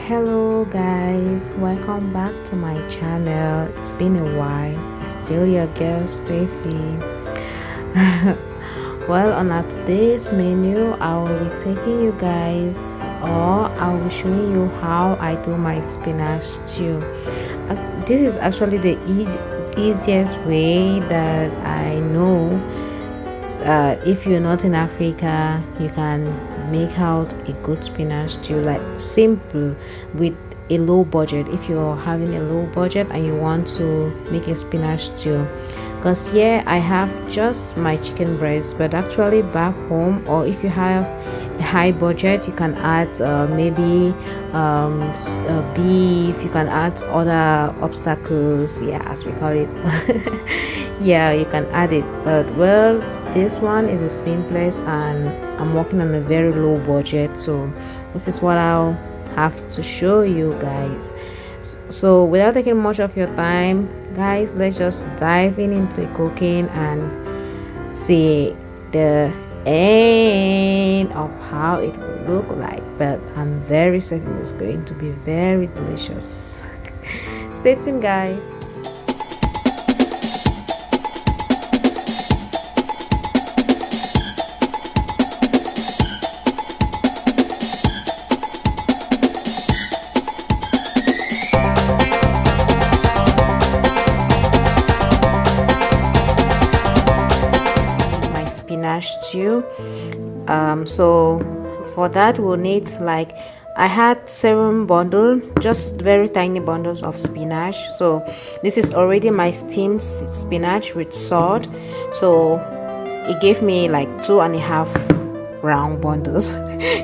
Hello guys, welcome back to my channel. It's been a while. It's still your girl Steffi. Well, on our today's menu, I will be taking you guys, or I will be showing you how I do my spinach stew. This is actually the easiest way that I know. If you're not in Africa, you can make out a good spinach stew, like simple with a low budget. If you're having a low budget and you want to make a spinach stew, because here I have just my chicken breast, but actually back home, or if you have a high budget, you can add maybe beef. You can add other obstacles, yeah, as we call it. Yeah, you can add it, but well, this one is the simplest and I'm working on a very low budget, so this is what I'll have to show you guys. So without taking much of your time, guys, let's just dive into the cooking and see the end of how it will look like. But I'm very certain it's going to be very delicious. Stay tuned, guys. Spinach stew. So for that we'll need, like, I had 7 bundles, just very tiny bundles of spinach. So this is already my steamed spinach with salt, so it gave me like 2.5 round bundles.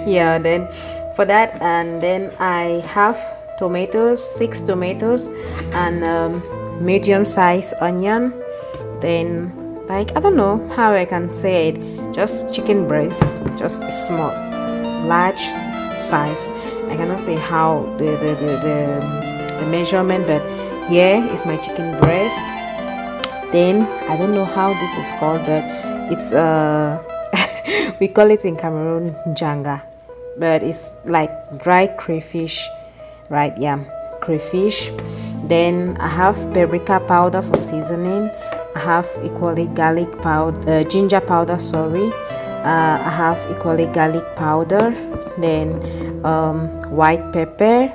Yeah, then for that, and then I have tomatoes, 6 tomatoes, and medium size onion. Then, like, I don't know how I can say it, just chicken breast, just a small, large size. I cannot say how the measurement, but here is my chicken breast. Then I don't know how this is called, but it's we call it in Cameroon janga, but it's like dry crayfish, right? Yeah, crayfish. Then I have paprika powder for seasoning. I have equally garlic powder, ginger powder, sorry. I have equally garlic powder. Then white pepper,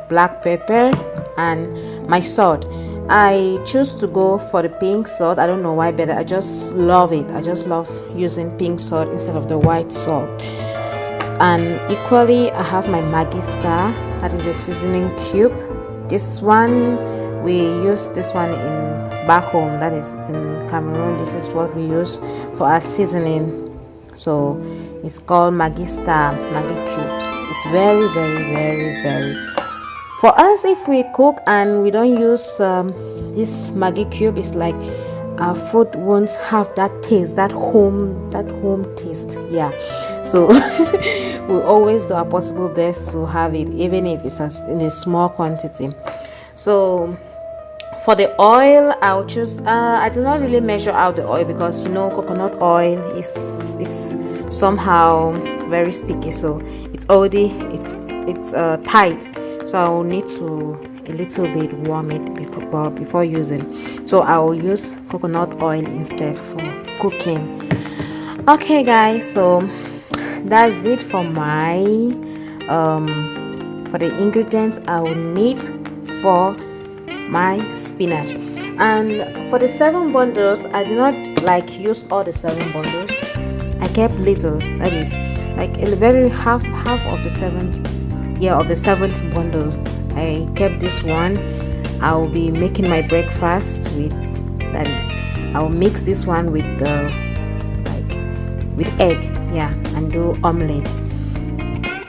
black pepper, and my salt. I choose to go for the pink salt. I don't know why, but I just love it. I just love using pink salt instead of the white salt. And equally, I have my Maggi Star, that is a seasoning cube. This one, we use this one in back home, that is in Cameroon. This is what we use for our seasoning, so it's called Maggi Star, Maggi cubes. It's very, very for us, if we cook and we don't use this Maggi cube, it's like our food won't have that taste, that home taste. Yeah, so we always do our possible best to have it, even if it's in a small quantity. So for the oil, I'll choose, I do not really measure out the oil, because you know coconut oil is somehow very sticky, so it's already it's tight, so I will need to a little bit warm it before using. So I will use coconut oil instead for cooking. Okay guys, so that's it for my for the ingredients I will need for my spinach. And for the 7 bundles, I did not like use all the 7 bundles. I kept little, that is like a very half of the 7th bundle. I kept this one. I'll be making my breakfast with, that is, I'll mix this one with with egg, yeah, and do omelette,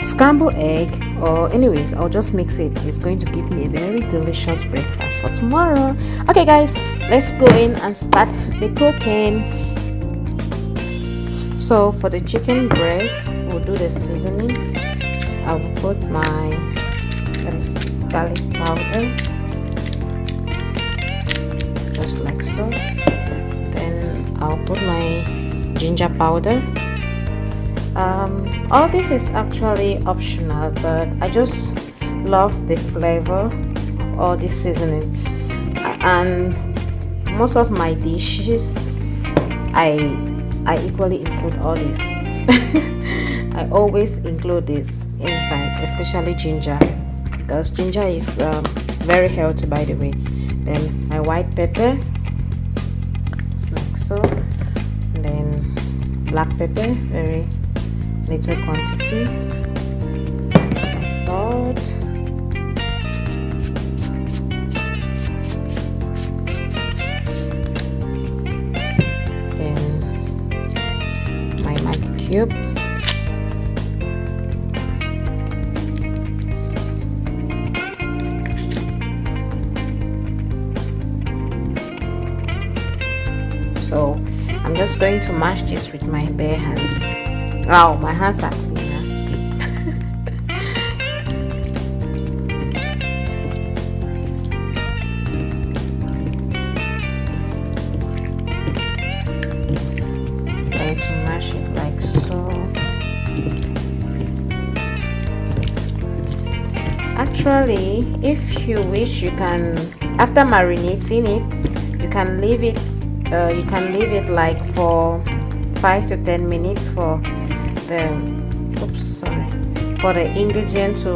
scrambled egg, or anyways, I'll just mix it. It's going to give me a very delicious breakfast for tomorrow. Okay guys, let's go in and start the cooking. So for the chicken breast, we'll do the seasoning. I will put my garlic powder, just like so. Then I'll put my ginger powder, All this is actually optional, but I just love the flavor of all this seasoning, and most of my dishes I equally include all this. I always include this inside, especially ginger, because ginger is very healthy, by the way. Then my white pepper, it's like so. And then black pepper, very little quantity. Salt. Then my Maggi cube. So I'm just going to mash this with my bare hands. Wow, my hands are clean. Going to mash it like so. Actually, if you wish, you can, after marinating it, you can leave it. You can leave it like for 5 to 10 minutes for the for the ingredient to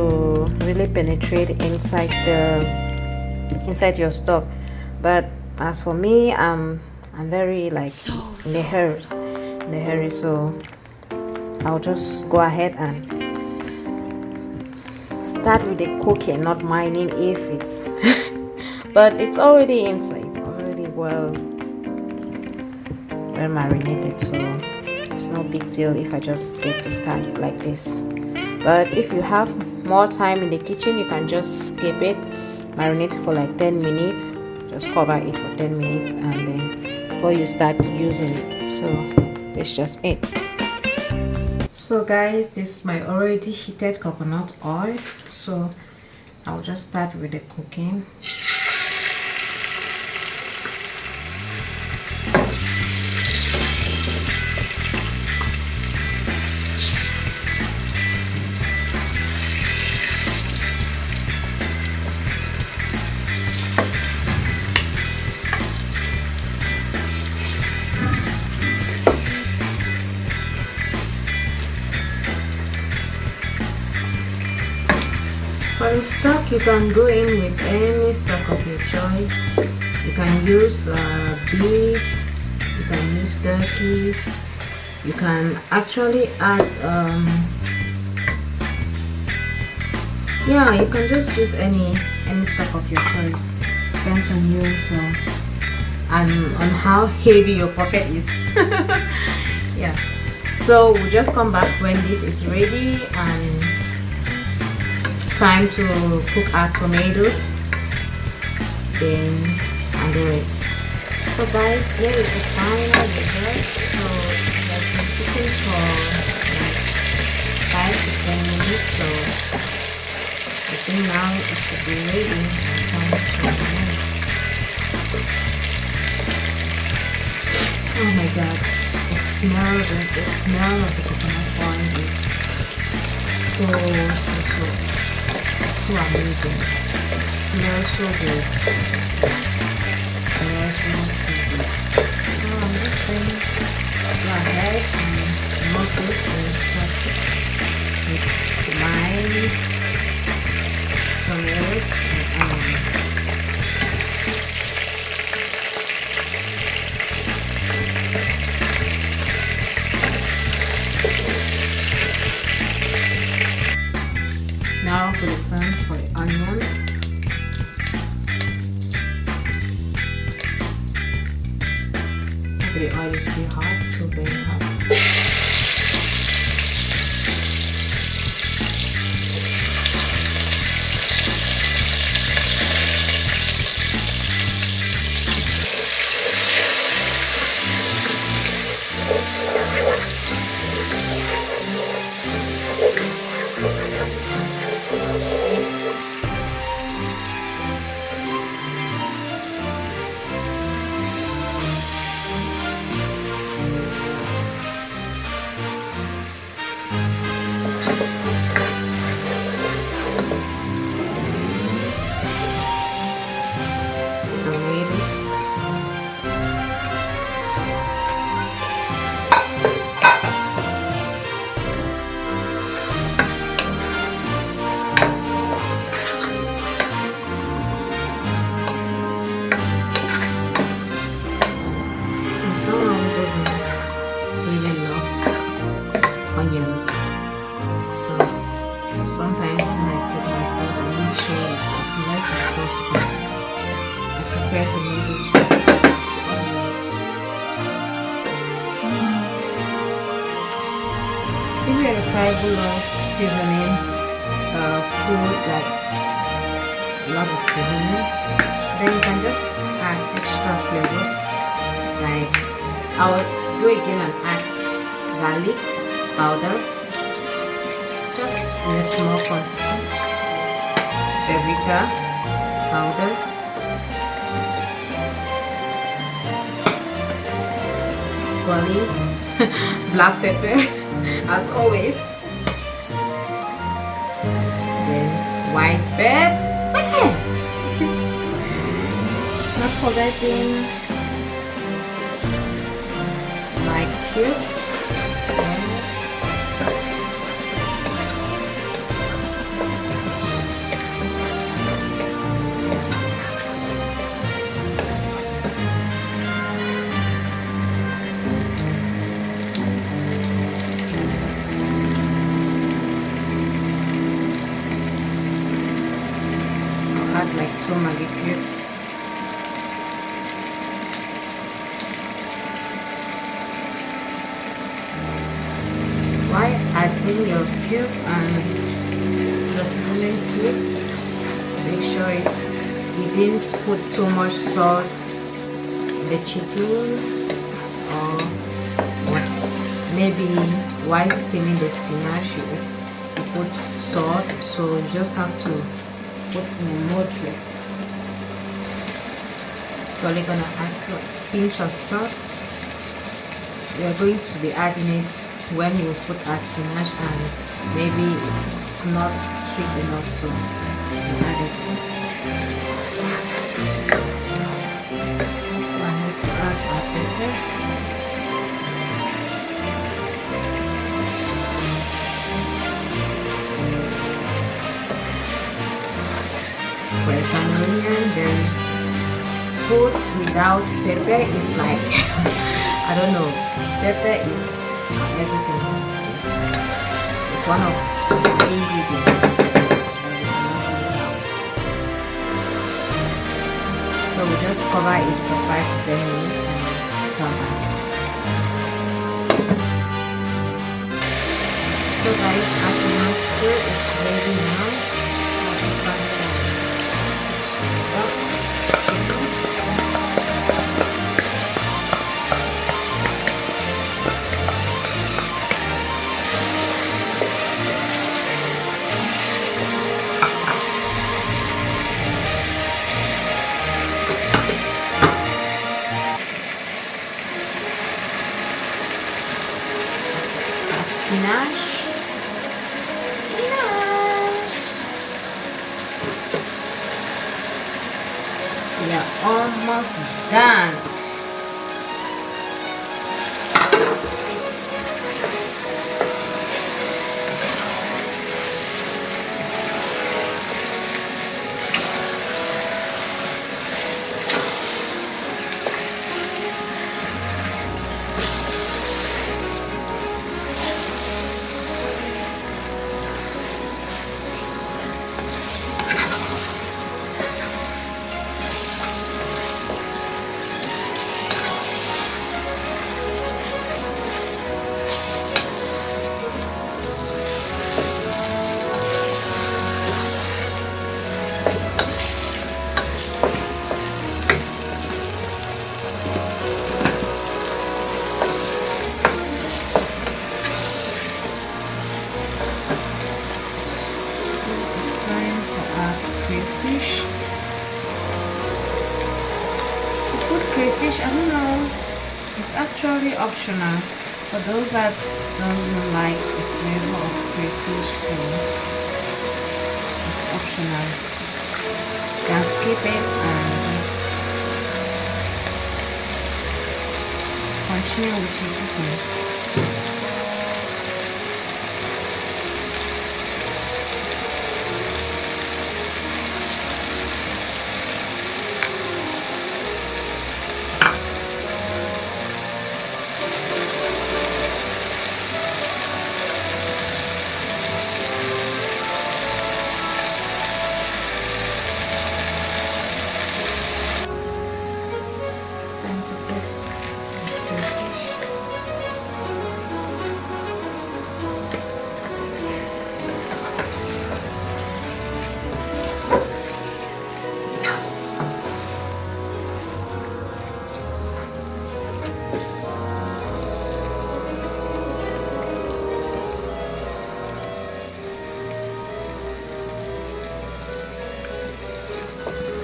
really penetrate inside your stock. But as for me, I'm very like in the hurry, so I'll just go ahead and start with the cooking, not minding if it's but it's already inside, it's already well marinated, so it's no big deal if I just get to start like this. But if you have more time in the kitchen, you can just skip it, marinate it for like 10 minutes, just cover it for 10 minutes, and then before you start using it. So that's just it. So guys, this is my already heated coconut oil, so I'll just start with the cooking. For the stock, you can go in with any stock of your choice. You can use beef, you can use turkey, you can actually add yeah, you can just use any stock of your choice. Depends on you, so, and on how heavy your pocket is. Yeah, so we'll just come back when this is ready, and time to cook our tomatoes, then and the rest. So guys, here is the final result. So it has been cooking for like 5 to 10 minutes, so I think now it should be ready. Oh my god, the smell of the coconut oil is so amazing. It smells so good. It smells really so good. So I'm just going to go ahead and melt this and start with my tomatoes and now for the turn for the onion. The oil is too hot, too very hot. sometimes when I cook my food, I make sure it's as less as possible. I prepare the noodles, the onions. So, if you're a type who loves seasoning food, like a lot of seasoning, then you can just add extra flavors. Like I would go again and add garlic powder, just in a small quantity, paprika powder, garlic, black pepper, as always, then white pepper, not forgetting my cube. Add like 2 Maggi cubes. While adding your cube and the seasoning cube, make sure you didn't put too much salt in the chicken, or what, maybe while steaming the spinach you put salt, so you just have to put in a moderate. So we're gonna add a pinch of salt. We are going to be adding it when you put our spinach, and maybe it's not sweet enough, so you add it. I need to add our pepper. For a Cameroonian, there is food without pepper is like I don't know. Pepper is everything. It's one of the ingredients that we cannot miss out. So we just cover it for 5 to 10 minutes and come back. So guys, as you know, food is ready now. I'll just start spinach. We are almost done. Crayfish. To put crayfish, I don't know, it's actually optional for those that don't like the flavor of crayfish, so it's optional. You can skip it and just continue with your cooking.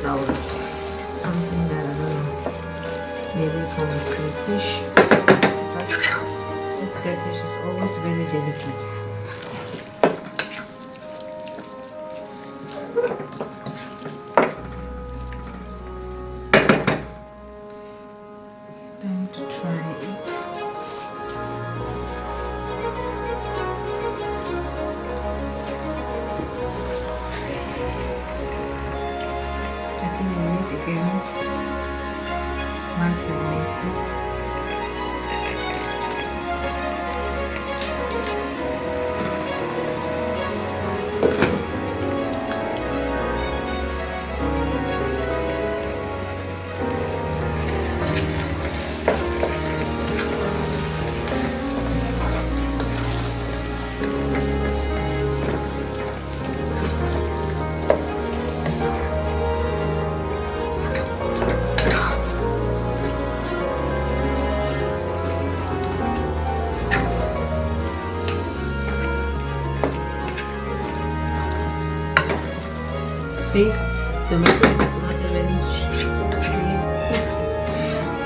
that was something that I don't know, maybe from the crayfish, because this crayfish is always very delicate. Time to try it. Again, one seasoning. See, tomato is not even see,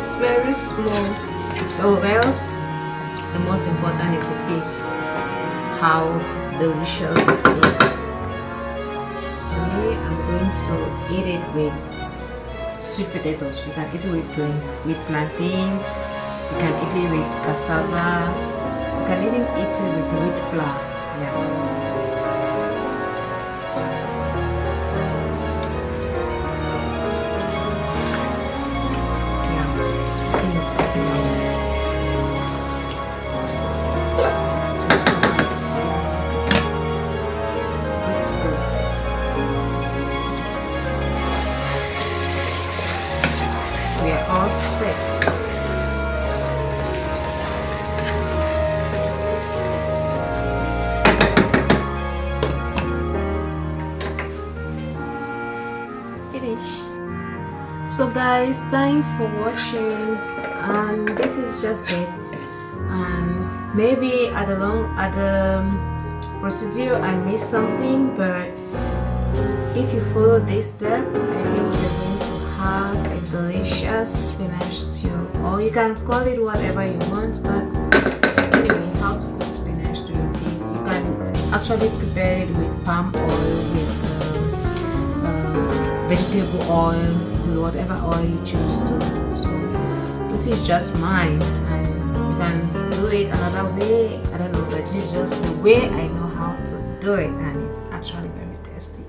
it's very small. Oh well, the most important is the taste, how delicious it is. For me, I'm going to eat it with sweet potatoes. You can eat it with plantain, you can eat it with cassava, you can even eat it with wheat flour. Yeah. We are all set. Finish. So guys, thanks for watching, and this is just it. And maybe at the procedure I missed something, but if you follow this step, I think you're going to have a delicious spinach stew, or you can call it whatever you want. But anyway, how to cook spinach to your taste. You can actually prepare it with palm oil, with vegetable oil, whatever oil you choose to. So this is just mine, and you can do it another way. I don't know, but this is just the way I know how to do it, and it's actually very tasty.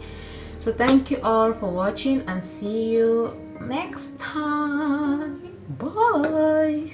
So thank you all for watching, and see you next time. Bye.